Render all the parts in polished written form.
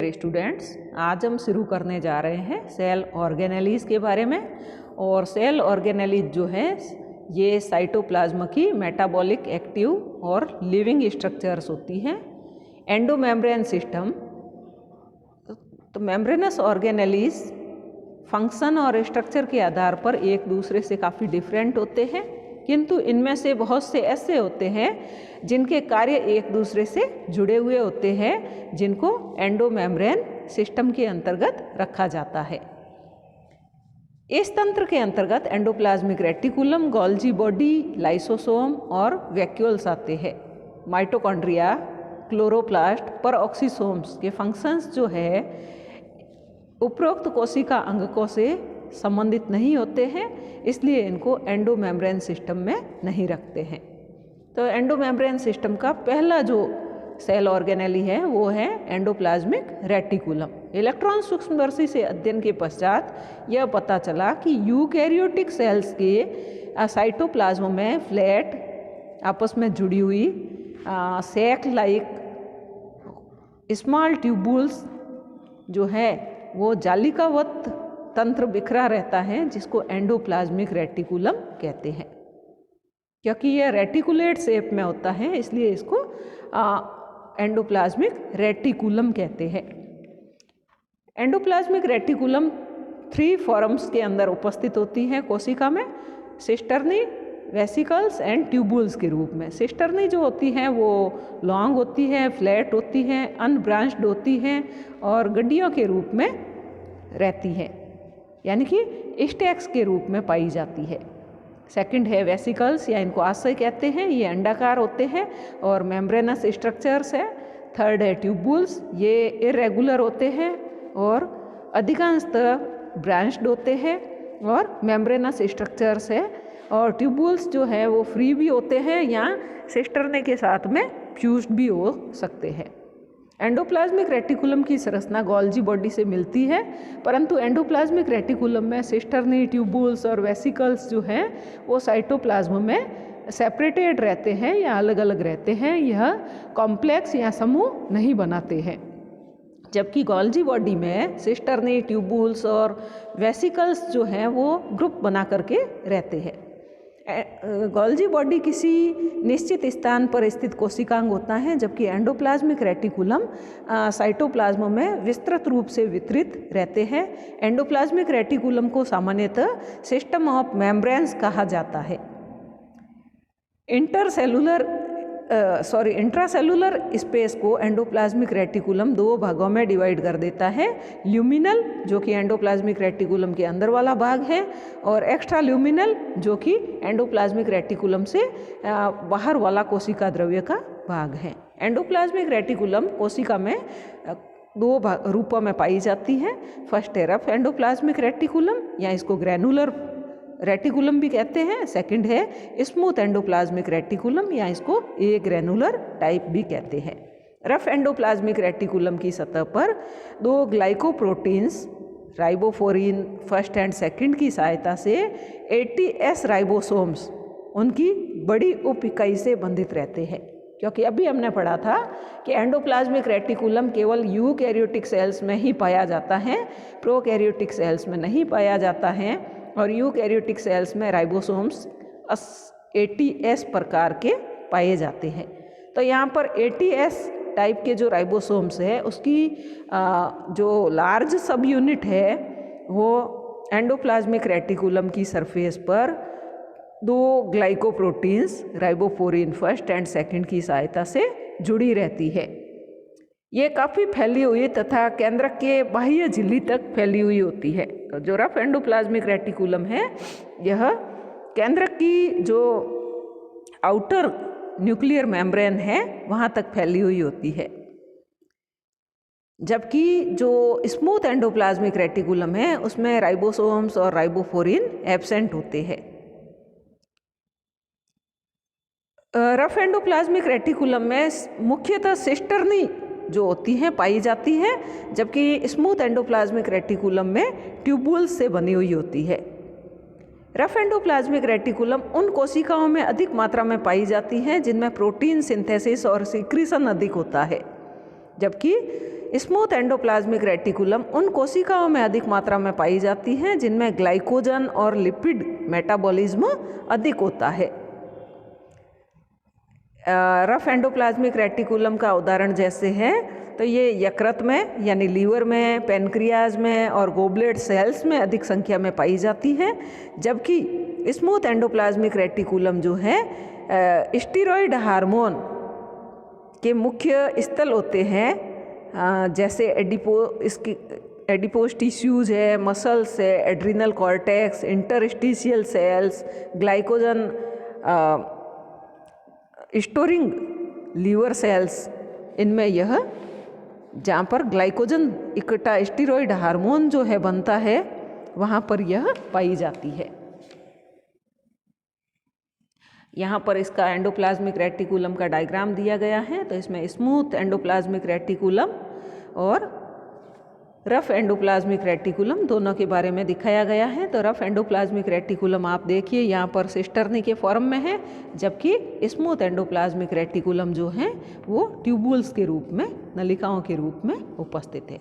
Students, आज हम शुरू करने जा रहे हैं सेल ऑर्गेनेलीज के बारे में। और सेल ऑर्गेनेलीज जो है ये साइटोप्लाज्म की मेटाबॉलिक एक्टिव और लिविंग स्ट्रक्चर्स होती हैं। एंडोमेम्ब्रेन सिस्टम तो मेम्ब्रेनस ऑर्गेनेलीज फंक्शन और स्ट्रक्चर के आधार पर एक दूसरे से काफ़ी डिफरेंट होते हैं, किंतु इनमें से बहुत से ऐसे होते हैं जिनके कार्य एक दूसरे से जुड़े हुए होते हैं, जिनको एंडोमेम्ब्रेन सिस्टम के अंतर्गत रखा जाता है। इस तंत्र के अंतर्गत endoplasmic reticulum, Golgi body, lysosome और वैक्यूल्स आते हैं। माइटोकॉन्ड्रिया, क्लोरोप्लास्ट, परऑक्सीसोम्स के फंक्शंस जो है उपरोक्त कोशिका अंगकों से संबंधित नहीं होते हैं, इसलिए इनको एंडोमेम्ब्रेन सिस्टम में नहीं रखते हैं। तो एंडोमेम्ब्रेन सिस्टम का पहला जो सेल ऑर्गेनेली है वो है एंडोप्लाज्मिक रेटिकुलम। इलेक्ट्रॉन सूक्ष्मदर्शी से अध्ययन के पश्चात यह पता चला कि यूकैरियोटिक सेल्स के साइटोप्लाज्म में फ्लैट आपस में जुड़ी हुई सैक लाइक स्मॉल ट्यूबुल्स जो है वो जालिकावत तंत्र बिखरा रहता है, जिसको एंडोप्लाज्मिक रेटिकुलम कहते हैं। क्योंकि यह रेटिकुलेट शेप में होता है इसलिए इसको एंडोप्लाज्मिक रेटिकुलम कहते हैं। एंडोप्लाज्मिक रेटिकुलम 3 फॉर्म्स के अंदर उपस्थित होती है कोशिका में: सिस्टर्नी, वेसिकल्स एंड ट्यूबुल्स के रूप में। सिस्टर्नी जो होती है वो लॉन्ग होती है, फ्लैट होती है, अनब्रांच्ड होती है और गड्डियों के रूप में रहती है, यानी कि स्टैक्स के रूप में पाई जाती है। सेकंड है वेसिकल्स, या इनको आशय कहते हैं, ये अंडाकार होते हैं और मेम्ब्रेनस स्ट्रक्चर्स है। थर्ड है ट्यूबुल्स, ये इरेगुलर होते हैं और अधिकांशतः ब्रांच्ड होते हैं और मेम्ब्रेनस स्ट्रक्चर्स है। और ट्यूबुल्स जो है वो फ्री भी होते हैं या सिस्टर्नी के साथ में फ्यूज्ड भी हो सकते हैं। एंडोप्लाज्मिक रेटिकुलम की संरचना गोल्जी बॉडी से मिलती है, परंतु एंडोप्लाज्मिक रेटिकुलम में सिस्टर्नी, ट्यूबुल्स और वेसिकल्स जो हैं वो साइटोप्लाज्म में सेपरेटेड रहते हैं या अलग अलग रहते हैं। यह कॉम्प्लेक्स या समूह नहीं बनाते हैं, जबकि गोल्जी बॉडी में सिस्टर्नी, ट्यूबुल्स और वेसिकल्स जो हैं वो ग्रुप बना करके रहते हैं। गोल्जी बॉडी किसी निश्चित स्थान पर स्थित कोशिकांग होता है, जबकि एंडोप्लाज्मिक रेटिकुलम साइटोप्लाज्म में विस्तृत रूप से वितरित रहते हैं। एंडोप्लाज्मिक रेटिकुलम को सामान्यतः सिस्टम ऑफ मेम्ब्रेन्स कहा जाता है। इंट्रासेलुलर स्पेस को एंडोप्लाज्मिक रेटिकुलम 2 भागों में डिवाइड कर देता है: ल्यूमिनल, जो कि एंडोप्लाज्मिक रेटिकुलम के अंदर वाला भाग है, और एक्स्ट्रा ल्यूमिनल, जो कि एंडोप्लाज्मिक रेटिकुलम से बाहर वाला कोशिका द्रव्य का भाग है। एंडोप्लाज्मिक रेटिकुलम कोशिका में 2 रूपों में पाई जाती है। फर्स्ट है रफ एंडोप्लाज्मिक रेटिकुलम, या इसको ग्रैनुलर रेटिकुलम भी कहते हैं। सेकंड है स्मूथ एंडोप्लाज्मिक रेटिकुलम, या इसको ए ग्रैनुलर टाइप भी कहते हैं। रफ एंडोप्लाज्मिक रेटिकुलम की सतह पर 2 glycoproteins ribophorin first and second की सहायता से ATS राइबोसोम्स उनकी बड़ी उप इकाई से बंधित रहते हैं। क्योंकि अभी हमने पढ़ा था कि एंडोप्लाज्मिक रेटिकुलम केवल यूकैरियोटिक सेल्स में ही पाया जाता है, प्रोकैरियोटिक सेल्स में नहीं पाया जाता है, और यूकैरियोटिक सेल्स में राइबोसोम्स ATS प्रकार के पाए जाते हैं। तो यहाँ पर ATS टाइप के जो राइबोसोम्स है उसकी जो लार्ज सब यूनिट है वो एंडोप्लाज्मिक रेटिकुलम की सरफेस पर 2 glycoproteins ribophorin first and second की सहायता से जुड़ी रहती है। ये काफ़ी फैली हुई तथा केंद्रक के बाह्य झिल्ली तक फैली हुई होती है। तो जो रफ एंडोप्लाज्मिक रेटिकुलम है यह केंद्रक की जो आउटर न्यूक्लियर मेम्ब्रेन है वहाँ तक फैली हुई होती है, जबकि जो स्मूथ एंडोप्लाज्मिक रेटिकुलम है उसमें राइबोसोम्स और राइबोफोरिन एब्सेंट होते हैं। रफ एंडोप्लाज्मिक रेटिकुलम में मुख्यतः सिस्टर्नी जो होती हैं पाई जाती है, जबकि स्मूथ एंडोप्लाज्मिक रेटिकुलम में ट्यूबुल्स से बनी हुई होती है। रफ एंडोप्लाज्मिक रेटिकुलम उन कोशिकाओं में अधिक मात्रा में पाई जाती हैं जिनमें प्रोटीन सिंथेसिस और सिक्रीशन अधिक होता है, जबकि स्मूथ एंडोप्लाज्मिक रेटिकुलम उन कोशिकाओं में अधिक मात्रा में पाई जाती हैं जिनमें ग्लाइकोजन और लिपिड मेटाबॉलिज्म अधिक होता है। रफ एंडोप्लाज्मिक रेटिकुलम का उदाहरण जैसे है तो ये यकृत में यानी लीवर में, पेनक्रियाज में और गोबलेट सेल्स में अधिक संख्या में पाई जाती है, जबकि स्मूथ एंडोप्लाज्मिक रेटिकुलम जो है स्टीरॉयड हार्मोन के मुख्य स्थल होते हैं, जैसे एडिपोज टिश्यूज है, मसल्स है, adrenal cortex, interstitial cells, glycogen storing liver cells, इनमें यह जहाँ पर ग्लाइकोजन इकट्ठा स्टीरॉयड हार्मोन जो है बनता है वहाँ पर यह पाई जाती है। यहाँ पर इसका एंडोप्लाज्मिक रेटिकुलम का डायग्राम दिया गया है। तो इसमें स्मूथ एंडोप्लाज्मिक रेटिकुलम और रफ एंडोप्लाज्मिक रेटिकुलम दोनों के बारे में दिखाया गया है। तो रफ एंडोप्लाज्मिक रेटिकुलम आप देखिए यहाँ पर सिस्टर्नी के फॉर्म में है, जबकि स्मूथ एंडोप्लाज्मिक रेटिकुलम जो है वो ट्यूबुल्स के रूप में, नलिकाओं के रूप में उपस्थित है।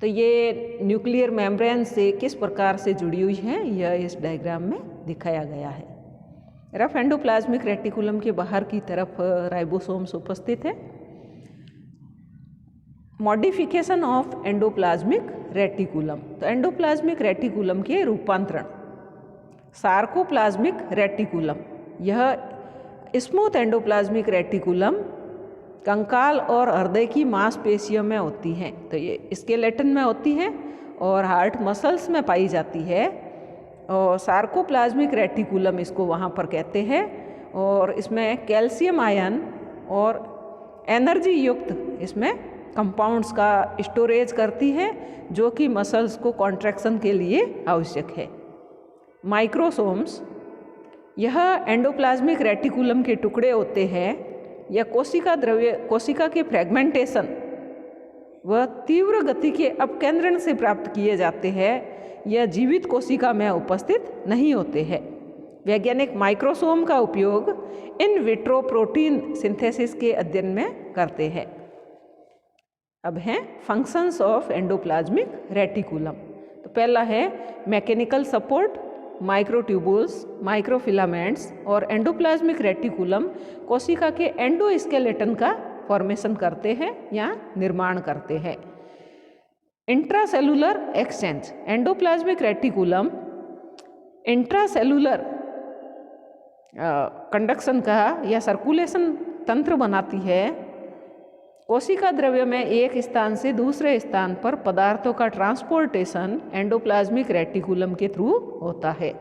तो ये न्यूक्लियर मेम्ब्रेन से किस प्रकार से जुड़ी हुई है यह इस डायग्राम में दिखाया गया है। रफ एंडोप्लाज्मिक रेटिकुलम के बाहर की तरफ राइबोसोम्स उपस्थित है। मॉडिफिकेशन ऑफ एंडोप्लाज्मिक रेटिकुलम, तो एंडोप्लाज्मिक रेटिकुलम के रूपांतरण। सार्कोप्लाज्मिक रेटिकुलम, यह स्मूथ एंडोप्लाज्मिक रेटिकुलम कंकाल और हृदय की मांसपेशियों में होती हैं। तो ये स्केलेटन में होती है और हार्ट मसल्स में पाई जाती है, और सार्कोप्लाज्मिक रेटिकुलम इसको वहाँ पर कहते हैं। और इसमें कैल्शियम आयन और एनर्जी युक्त इसमें कंपाउंड्स का स्टोरेज करती है, जो कि मसल्स को कॉन्ट्रैक्शन के लिए आवश्यक है। माइक्रोसोम्स, यह एंडोप्लाज्मिक रेटिकुलम के टुकड़े होते हैं। यह कोशिका के फ्रेगमेंटेशन व तीव्र गति के अपकेंद्रण से प्राप्त किए जाते हैं। यह जीवित कोशिका में उपस्थित नहीं होते हैं। वैज्ञानिक माइक्रोसोम का उपयोग इन विट्रो प्रोटीन सिंथेसिस के अध्ययन में करते हैं। अब हैं फंक्शंस ऑफ एंडोप्लाज्मिक रेटिकुलम। तो पहला है मैकेनिकल सपोर्ट, माइक्रोट्यूबुल्स, माइक्रोफिलामेंट्स और एंडोप्लाज्मिक रेटिकुलम कोशिका के एंडोस्केलेटन का फॉर्मेशन करते हैं या निर्माण करते हैं। Intracellular exchange, endoplasmic reticulum intracellular conduction का या सर्कुलेशन तंत्र बनाती है। कोशिका द्रव्य में एक स्थान से दूसरे स्थान पर पदार्थों का ट्रांसपोर्टेशन एंडोप्लाज्मिक रेटिकुलम के थ्रू होता है।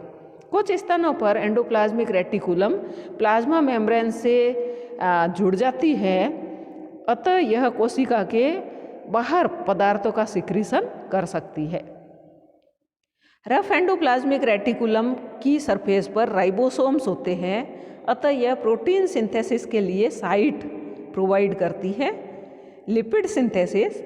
कुछ स्थानों पर एंडोप्लाज्मिक रेटिकुलम प्लाज्मा मेम्ब्रेन से जुड़ जाती है, अतः यह कोशिका के बाहर पदार्थों का सिक्रीशन कर सकती है। रफ एंडोप्लाज्मिक रेटिकुलम की सरफेस पर राइबोसोम्स होते हैं, अतः यह प्रोटीन सिंथेसिस के लिए साइट प्रोवाइड करती है। लिपिड सिंथेसिस,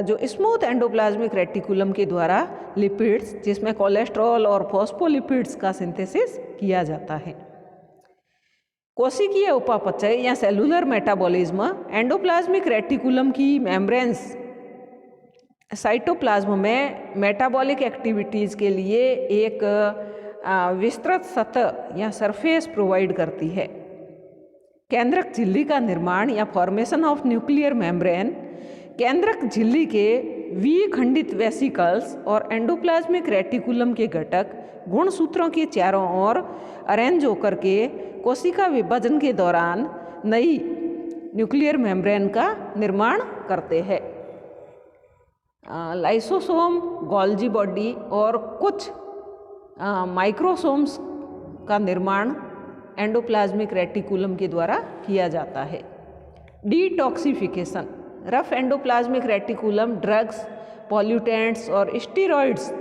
जो स्मूथ एंडोप्लाज्मिक रेटिकुलम के द्वारा लिपिड्स, जिसमें कोलेस्ट्रॉल और फॉस्फोलिपिड्स का सिंथेसिस किया जाता है। कोशिकीय उपापचय या सेलुलर मेटाबॉलिज्म, एंडोप्लाज्मिक रेटिकुलम की मेम्ब्रेन्स साइटोप्लाज्म में मेटाबॉलिक एक्टिविटीज़ के लिए एक विस्तृत सतह या सरफेस प्रोवाइड करती है। केंद्रक झिल्ली का निर्माण या फॉर्मेशन ऑफ न्यूक्लियर मेम्ब्रेन, केंद्रक झिल्ली के विखंडित वेसिकल्स और एंडोप्लाज्मिक रेटिकुलम के घटक गुणसूत्रों के चारों ओर अरेंज होकर के कोशिका विभाजन के दौरान नई न्यूक्लियर मेम्ब्रेन का निर्माण करते हैं। लाइसोसोम, गोल्जी बॉडी और कुछ माइक्रोसोम्स का निर्माण एंडोप्लाज्मिक रेटिकुलम के द्वारा किया जाता है। Detoxification, rough endoplasmic reticulum drugs, pollutants और स्टीरॉइड्स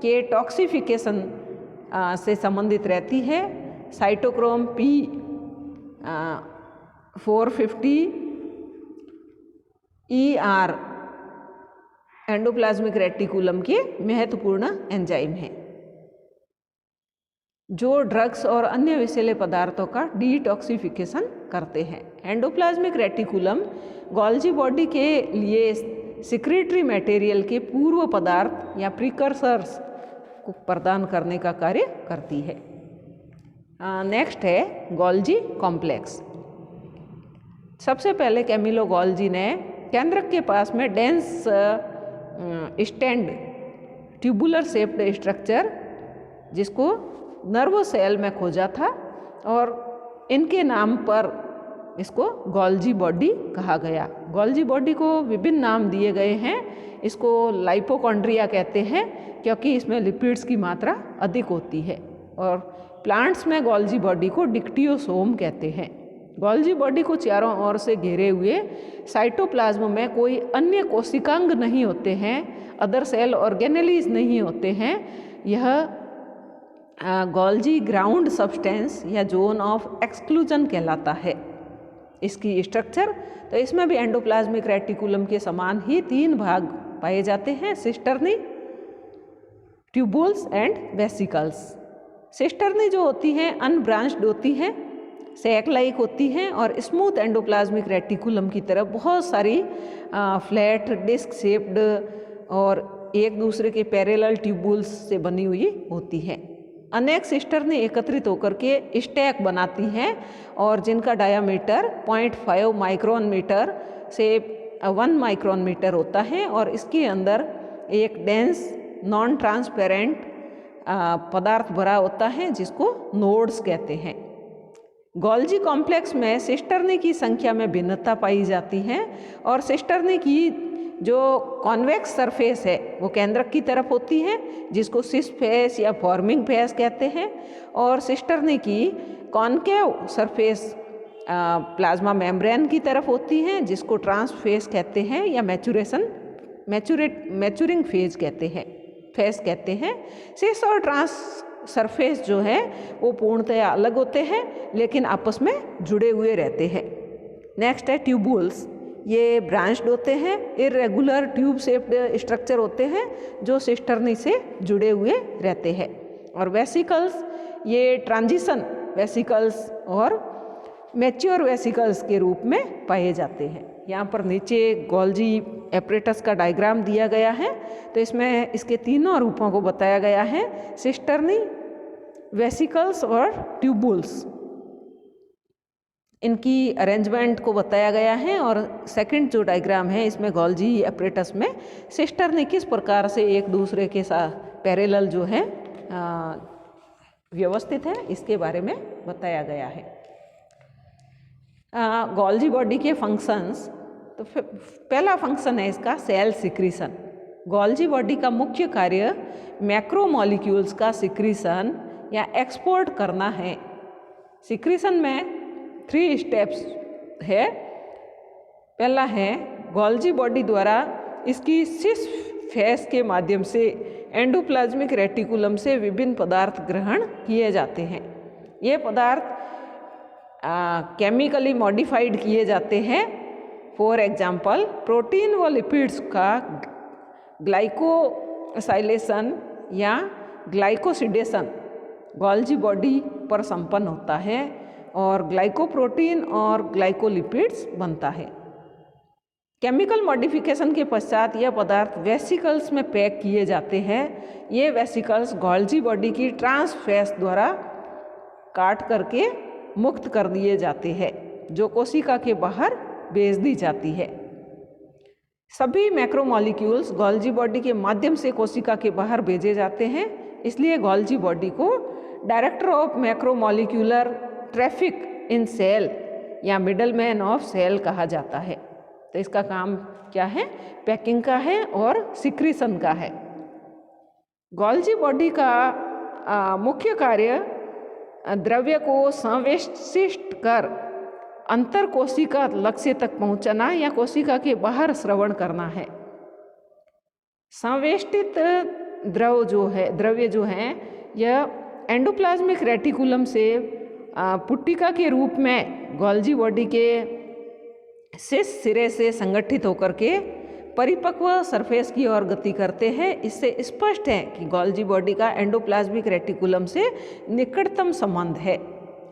के टॉक्सिफिकेशन से संबंधित रहती है। साइटोक्रोम P450ER एंडोप्लाज्मिक रेटिकुलम के महत्वपूर्ण एंजाइम हैं। जो ड्रग्स और अन्य विषैले पदार्थों का डिटॉक्सिफिकेशन करते हैं। एंडोप्लाज्मिक रेटिकुलम गोल्जी बॉडी के लिए सिक्रेटरी मटेरियल के पूर्व पदार्थ या प्रिकर्सर्स को प्रदान करने का कार्य करती है। नेक्स्ट है गोल्जी कॉम्प्लेक्स। सबसे पहले कैमिलो गोल्जी ने केंद्रक के पास में dense stand tubular shaped structure जिसको नर्व सेल में खोजा था और इनके नाम पर इसको गोल्जी बॉडी कहा गया। गोल्जी बॉडी को विभिन्न नाम दिए गए हैं। इसको लाइपोकॉन्ड्रिया कहते हैं क्योंकि इसमें लिपिड्स की मात्रा अधिक होती है, और प्लांट्स में गोल्जी बॉडी को डिक्टियोसोम कहते हैं। गोल्जी बॉडी को चारों ओर से घेरे हुए साइटोप्लाज्म में कोई अन्य कोशिकांग नहीं होते हैं, अदर सेल ऑर्गेनेलीज नहीं होते हैं। यह गोल्जी ग्राउंड सब्सटेंस या जोन ऑफ एक्सक्लूजन कहलाता है। इसकी स्ट्रक्चर तो इसमें भी एंडोप्लाज्मिक रेटिकुलम के समान ही 3 भाग पाए जाते हैं, cisternae, tubules and vesicles. Cisternae जो होती हैं अनब्रांच्ड होती हैं, सैक लाइक होती हैं और स्मूथ एंडोप्लाज्मिक रेटिकुलम की तरफ बहुत सारी फ्लैट डिस्क शेप्ड और एक दूसरे के पैरेलल ट्यूबुल्स से बनी हुई होती है। अनेक सिस्टर्नी एकत्रित होकर के स्टैक बनाती हैं और जिनका डायामीटर 0.5 माइक्रोन मीटर से 1 माइक्रोन मीटर होता है, और इसके अंदर एक डेंस नॉन ट्रांसपेरेंट पदार्थ भरा होता है जिसको नोड्स कहते हैं। गोल्जी कॉम्प्लेक्स में सिस्टर्नी की संख्या में भिन्नता पाई जाती है और सिस्टर्नी की जो कॉन्वेक्स सरफेस है वो केंद्रक की तरफ होती है जिसको सिस फेस या फॉर्मिंग फेस कहते हैं, और सिस्टर्नी की कॉन्केव सरफेस प्लाज्मा मेम्ब्रेन की तरफ होती है जिसको ट्रांसफेस कहते हैं या मैच्योरिंग फेज कहते हैं। सिस और ट्रांस सरफेस जो है वो पूर्णतया अलग होते हैं लेकिन आपस में जुड़े हुए रहते हैं। नेक्स्ट है ट्यूबुल्स। ये ब्रांच्ड होते हैं, इरेगुलर ट्यूब शेप्ड स्ट्रक्चर होते हैं जो सिस्टर्नी से जुड़े हुए रहते हैं। और वेसिकल्स, ये ट्रांजिशन वेसिकल्स और मैच्योर वेसिकल्स के रूप में पाए जाते हैं। यहाँ पर नीचे गोल्जी एपरेटस का डायग्राम दिया गया है, तो इसमें इसके तीनों रूपों को बताया गया है, सिस्टर्नी, वेसिकल्स और ट्यूबुल्स। इनकी अरेंजमेंट को बताया गया है। और सेकंड जो डायग्राम है इसमें गोल्जी एपरेटस में सिस्टर्नी किस प्रकार से एक दूसरे के साथ पैरेलल जो है व्यवस्थित है इसके बारे में बताया गया है। गोल्जी बॉडी के फंक्शंस, तो पहला फंक्शन है इसका सेल सिक्रीशन। गोल्जी बॉडी का मुख्य कार्य मैक्रोमॉलिक्यूल्स का सिक्रीशन या एक्सपोर्ट करना है। सिक्रीशन में 3 स्टेप्स है। पहला है गोल्जी बॉडी द्वारा इसकी सिस फेस के माध्यम से एंडोप्लाज्मिक रेटिकुलम से विभिन्न पदार्थ ग्रहण किए जाते हैं। ये पदार्थ केमिकली मॉडिफाइड किए जाते हैं। फॉर एग्जाम्पल प्रोटीन व लिपिड्स का ग्लाइकोसाइलेशन या ग्लाइकोसिडेशन गोल्जी बॉडी पर संपन्न होता है और ग्लाइकोप्रोटीन और ग्लाइकोलिपिड्स बनता है। केमिकल मॉडिफिकेशन के पश्चात यह पदार्थ वेसिकल्स में पैक किए जाते हैं। ये वेसिकल्स गोल्जी बॉडी की ट्रांसफेस द्वारा काट करके मुक्त कर दिए जाते हैं जो कोशिका के बाहर भेज दी जाती है। सभी मैक्रोमॉलिक्यूल्स गोल्जी बॉडी के माध्यम से कोशिका के बाहर भेजे जाते हैं, इसलिए गोल्जी बॉडी को director of macromolecular traffic in cell या मिडलमैन ऑफ सेल कहा जाता है। तो इसका काम क्या है? पैकिंग का है और सिक्रीशन का है। गोल्जी बॉडी का मुख्य कार्य द्रव्य को संवेष्टित कर अंतर कोशिका लक्ष्य तक पहुंचना या कोशिका के बाहर स्रवण करना है। संवेष्टित द्रव्य जो है यह एंडोप्लाज्मिक रेटिकुलम से पुट्टिका के रूप में गोल्जी बॉडी के शीर्ष सिरे से संगठित होकर के परिपक्व सरफेस की ओर गति करते हैं। इससे स्पष्ट है कि गोल्जी बॉडी का एंडोप्लाज्मिक रेटिकुलम से निकटतम संबंध है।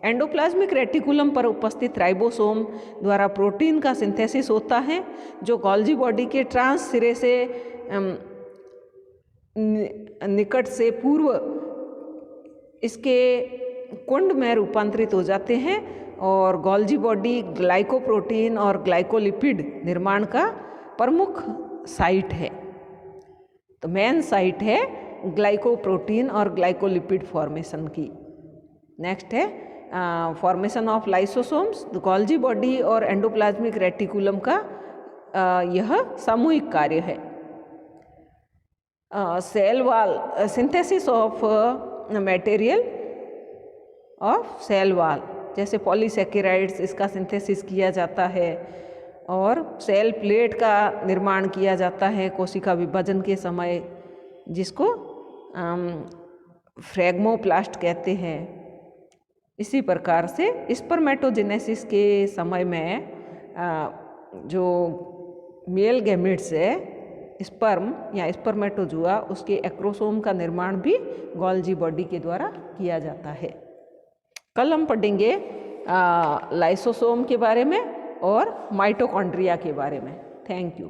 एंडोप्लाज्मिक रेटिकुलम पर उपस्थित राइबोसोम द्वारा प्रोटीन का सिंथेसिस होता है, जो गोल्जी बॉडी के ट्रांस सिरे से निकट से पूर्व इसके कुंड में रूपांतरित हो जाते हैं और गोल्जी बॉडी ग्लाइकोप्रोटीन और ग्लाइकोलिपिड निर्माण का प्रमुख साइट है। तो मेन साइट है ग्लाइकोप्रोटीन और ग्लाइकोलिपिड फॉर्मेशन की। नेक्स्ट है formation of lysosomes. Golgi body और एंडोप्लाज्मिक रेटिकुलम का यह सामूहिक कार्य है। Cell wall synthesis of material of cell wall, जैसे पॉलीसेकेराइड्स, इसका सिंथेसिस किया जाता है और सेल प्लेट का निर्माण किया जाता है कोशिका विभाजन के समय, जिसको फ्रैग्मोप्लास्ट कहते हैं। इसी प्रकार से स्पर्मेटोजेनेसिस के समय में जो मेल गैमेट्स है, स्पर्म या स्पर्मेटोजुआ, उसके एक्रोसोम का निर्माण भी गोल्जी बॉडी के द्वारा किया जाता है। कल हम पढ़ेंगे लाइसोसोम के बारे में और माइटोकॉन्ड्रिया के बारे में। Thank you.